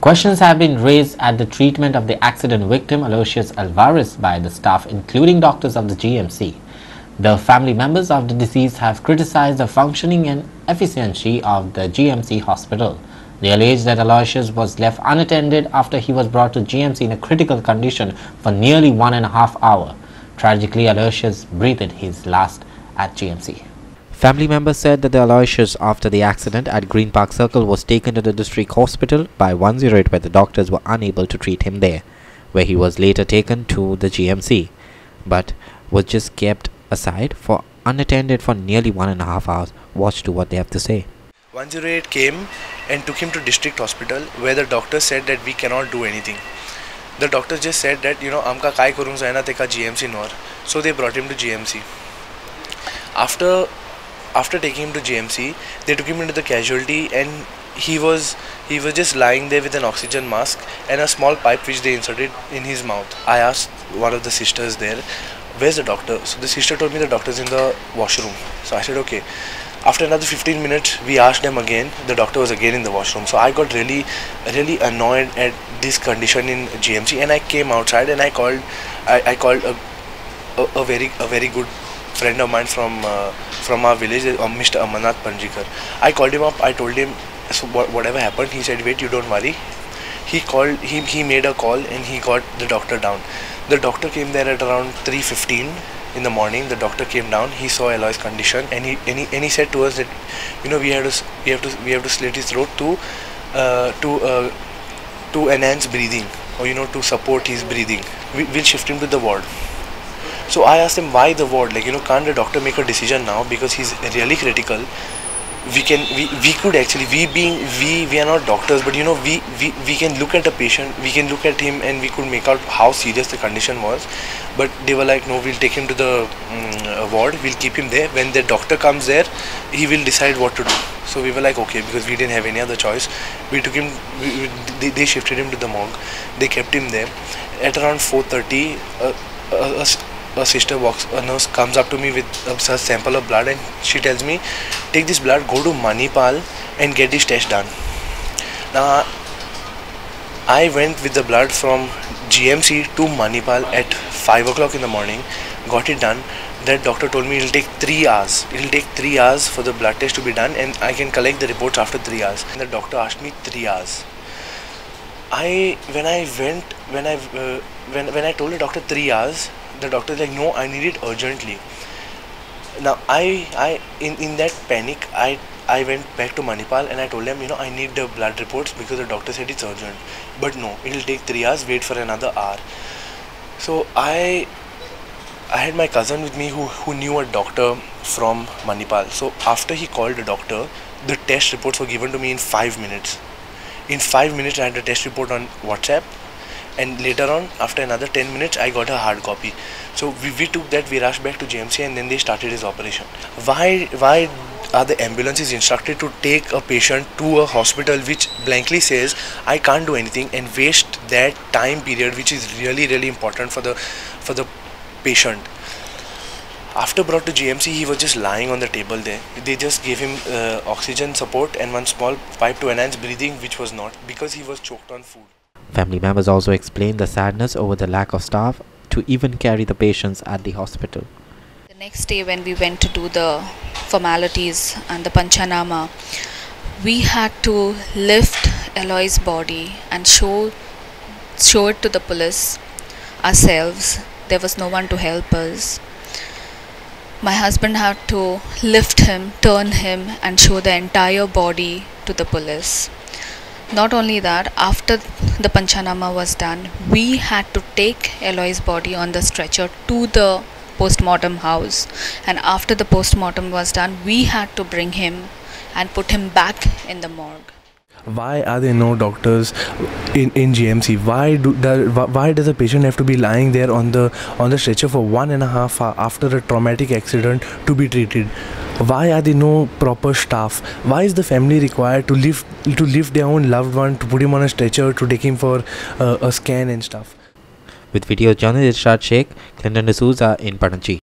Questions have been raised at the treatment of the accident victim Aloysius Alvares by the staff, including doctors of the GMC. The family members of the deceased have criticized the functioning and efficiency of the GMC hospital. They allege that Aloysius was left unattended after he was brought to GMC in a critical condition for nearly 1.5 hours. Tragically, Aloysius breathed his last at GMC. Family members said that the Aloysius after the accident at Green Park Circle was taken to the district hospital by 108 where the doctors were unable to treat him there, where he was later taken to the GMC, but was just kept aside for unattended for nearly 1.5 hours. Watch to what they have to say. 108 came and took him to district hospital where the doctor said that we cannot do anything. The doctor just said that, amka kai karung zaina teka GMC nor. So they brought him to GMC. After taking him to GMC, they took him into the casualty and he was just lying there with an oxygen mask and a small pipe which they inserted in his mouth. I asked one of the sisters there, where's the doctor? So the sister told me the doctor's in the washroom. So I said okay. After another 15 minutes, we asked them again. The doctor was again in the washroom. So I got really annoyed at this condition in GMC, and I came outside and I called a very good friend of mine from our village, Mr. Amarnath Panjikar. I called him up. I told him so whatever happened. He said, wait, you don't worry. He made a call and he got the doctor down. The doctor came there at around 3:15 in the morning. The doctor came down. He saw Aloy's condition and he said to us that we have to slit his throat to enhance breathing, or to support his breathing. We'll shift him to the ward. So I asked him why the ward, can't the doctor make a decision now because he's really critical. We could actually, we are not doctors, but we can look at the patient, we can look at him and we could make out how serious the condition was. But they were like, no, we'll take him to the ward, we'll keep him there. When the doctor comes there, he will decide what to do. So we were like, okay, because we didn't have any other choice. We took him, they shifted him to the morgue. They kept him there. At around 4:30, a nurse comes up to me with a sample of blood and she tells me, take this blood, go to Manipal and get this test done. Now I went with the blood from GMC to Manipal at 5 o'clock in the morning, got it done. That doctor told me it will take 3 hours. It will take 3 hours for the blood test to be done and I can collect the reports after 3 hours. And the doctor asked me 3 hours. When I told the doctor 3 hours, the doctor was like, no, I need it urgently. Now in that panic, I went back to Manipal and I told them, I need the blood reports because the doctor said it's urgent. But no, it will take 3 hours, wait for another hour. So I had my cousin with me who knew a doctor from Manipal. So after he called the doctor, the test reports were given to me in 5 minutes. In 5 minutes, I had the test report on WhatsApp. And later on, after another 10 minutes, I got a hard copy. So we took that, we rushed back to GMC and then they started his operation. Why are the ambulances instructed to take a patient to a hospital which blankly says, I can't do anything, and waste that time period which is really important for the patient? After brought to GMC, he was just lying on the table there. They just gave him oxygen support and one small pipe to enhance breathing, which was not, because he was choked on food. Family members also explained the sadness over the lack of staff to even carry the patients at the hospital. The next day when we went to do the formalities and the Panchanama, we had to lift Aloy's body and show it to the police ourselves. There was no one to help us. My husband had to lift him, turn him and show the entire body to the police. Not only that, after the Panchanama was done, we had to take Aloy's body on the stretcher to the post-mortem house. And after the post-mortem was done, we had to bring him and put him back in the morgue. Why are there no doctors in GMC? Why does a patient have to be lying there on the stretcher for 1.5 hours after a traumatic accident to be treated? Why are there no proper staff? Why is the family required to lift their own loved one, to put him on a stretcher, to take him for a scan and stuff? With video journalist Irshad Sheikh, Clinton D'Souza in Panaji.